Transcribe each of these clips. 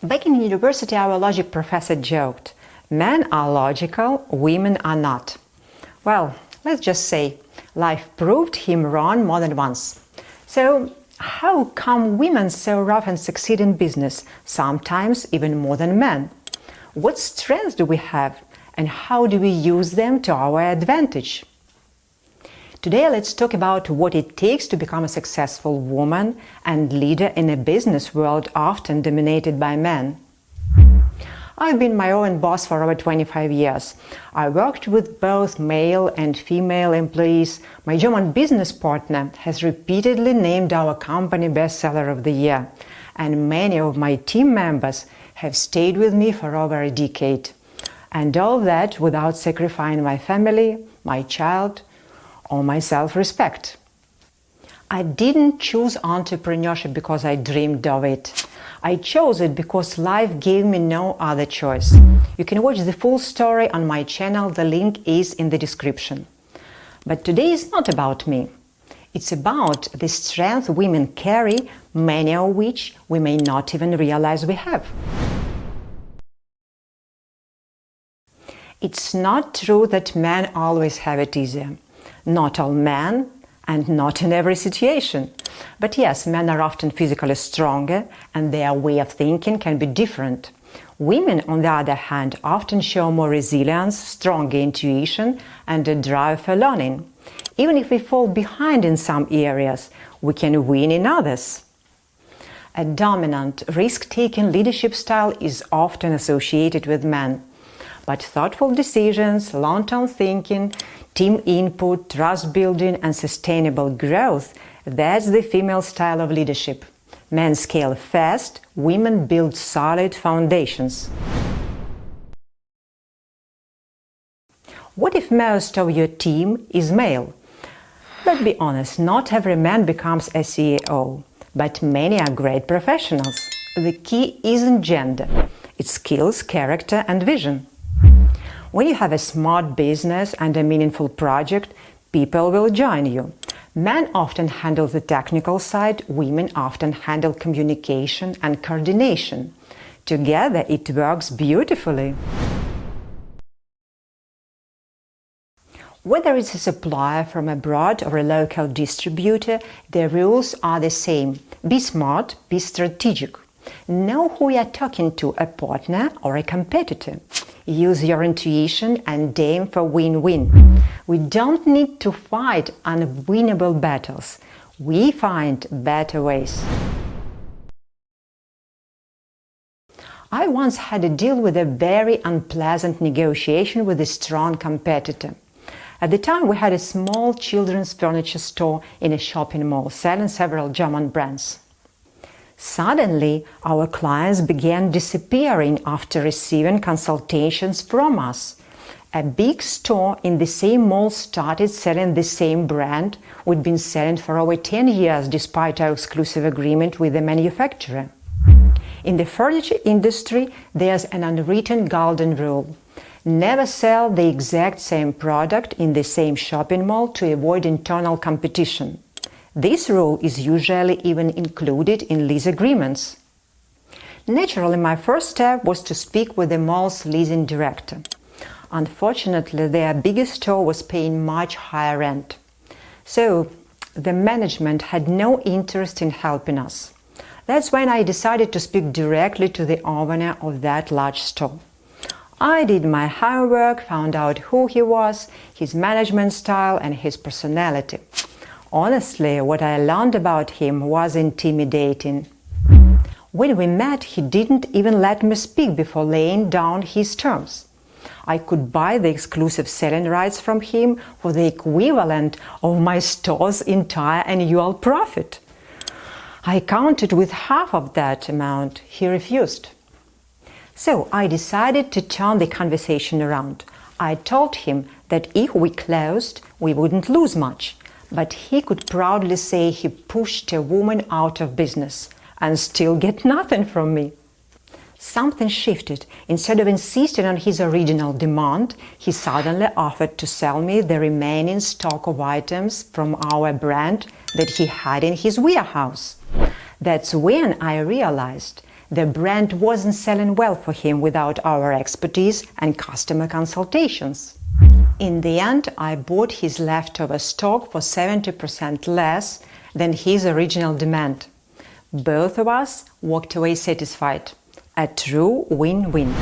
Back in university, our logic professor joked, "Men are logical, women are not." Well, let's just say, life proved him wrong more than once. So, how come women so often succeed in business, sometimes even more than men? What strengths do we have, and how do we use them to our advantage? Today, let's talk about what it takes to become a successful woman and leader in a business world often dominated by men. I've been my own boss for over 25 years. I worked with both male and female employees. My German business partner has repeatedly named our company bestseller of the year, and many of my team members have stayed with me for over a decade. And all that without sacrificing my family, my child, or my self-respect. I didn't choose entrepreneurship because I dreamed of it. I chose it because life gave me no other choice. You can watch the full story on my channel, the link is in the description. But today is not about me. It's about the strength women carry, many of which we may not even realize we have. It's not true that men always have it easier. Not all men, and not in every situation. But yes, men are often physically stronger, and their way of thinking can be different. Women, on the other hand, often show more resilience, stronger intuition, and a drive for learning. Even if we fall behind in some areas, we can win in others. A dominant, risk-taking leadership style is often associated with men. But thoughtful decisions, long-term thinking, team input, trust building, and sustainable growth, that's the female style of leadership. Men scale fast, women build solid foundations. What if most of your team is male? Let's be honest, not every man becomes a CEO, but many are great professionals. The key isn't gender, it's skills, character, and vision. When you have a smart business and a meaningful project, people will join you. Men often handle the technical side, women often handle communication and coordination. Together it works beautifully. Whether it's a supplier from abroad or a local distributor, the rules are the same. Be smart, be strategic. Know who you are talking to, a partner or a competitor. Use your intuition and aim for win-win. We don't need to fight unwinnable battles. We find better ways. I once had to deal with a very unpleasant negotiation with a strong competitor. At the time, we had a small children's furniture store in a shopping mall selling several German brands. Suddenly, our clients began disappearing after receiving consultations from us. A big store in the same mall started selling the same brand we'd been selling for over 10 years despite our exclusive agreement with the manufacturer. In the furniture industry, there's an unwritten golden rule. Never sell the exact same product in the same shopping mall to avoid internal competition. This rule is usually even included in lease agreements. Naturally, my first step was to speak with the mall's leasing director. Unfortunately, their biggest store was paying much higher rent. So, the management had no interest in helping us. That's when I decided to speak directly to the owner of that large store. I did my homework, found out who he was, his management style, and his personality. Honestly, what I learned about him was intimidating. When we met, he didn't even let me speak before laying down his terms. I could buy the exclusive selling rights from him for the equivalent of my store's entire annual profit. I counted with half of that amount. He refused. So I decided to turn the conversation around. I told him that if we closed, we wouldn't lose much. But he could proudly say he pushed a woman out of business and still get nothing from me. Something shifted. Instead of insisting on his original demand, he suddenly offered to sell me the remaining stock of items from our brand that he had in his warehouse. That's when I realized The brand wasn't selling well for him without our expertise and customer consultations. In the end, I bought his leftover stock for 70% less than his original demand. Both of us walked away satisfied. A true win-win.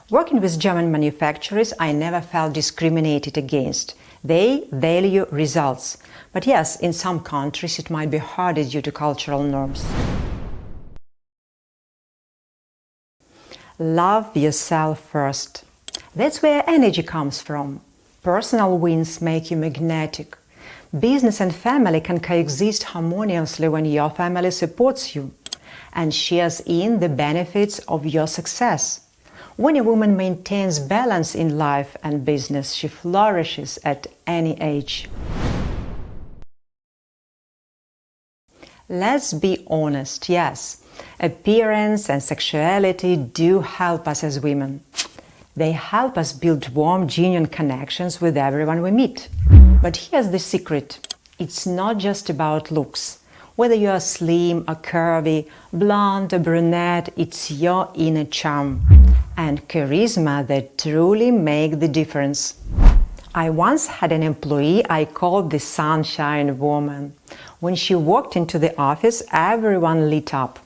Working with German manufacturers, I never felt discriminated against. They value results. But yes, in some countries it might be harder due to cultural norms. Love yourself first. That's where energy comes from. Personal wins make you magnetic. Business and family can coexist harmoniously when your family supports you and shares in the benefits of your success. When a woman maintains balance in life and business, she flourishes at any age. Let's be honest, yes, appearance and sexuality do help us as women. They help us build warm, genuine connections with everyone we meet. But here's the secret. It's not just about looks. Whether you're slim or curvy, blonde or brunette, it's your inner charm and charisma that truly make the difference. I once had an employee I called the Sunshine Woman. When she walked into the office, everyone lit up.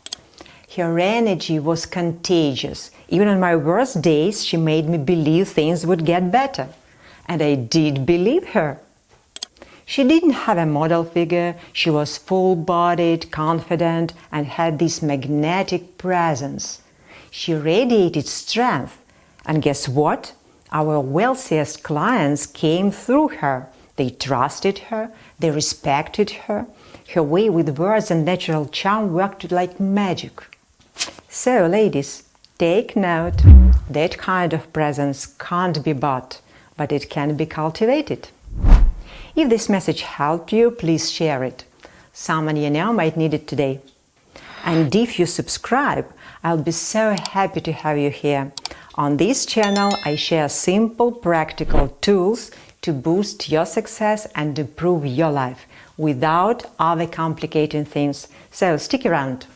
Her energy was contagious. Even on my worst days, she made me believe things would get better. And I did believe her. She didn't have a model figure, she was full-bodied, confident, and had this magnetic presence. She radiated strength. And guess what? Our wealthiest clients came through her. They trusted her, they respected her. Her way with words and natural charm worked like magic. So, ladies, take note. That kind of presence can't be bought, but it can be cultivated. If this message helped you, please share it. Someone you know might need it today. And if you subscribe, I'll be so happy to have you here. On this channel, I share simple, practical tools to boost your success and improve your life without overcomplicating things. So stick around.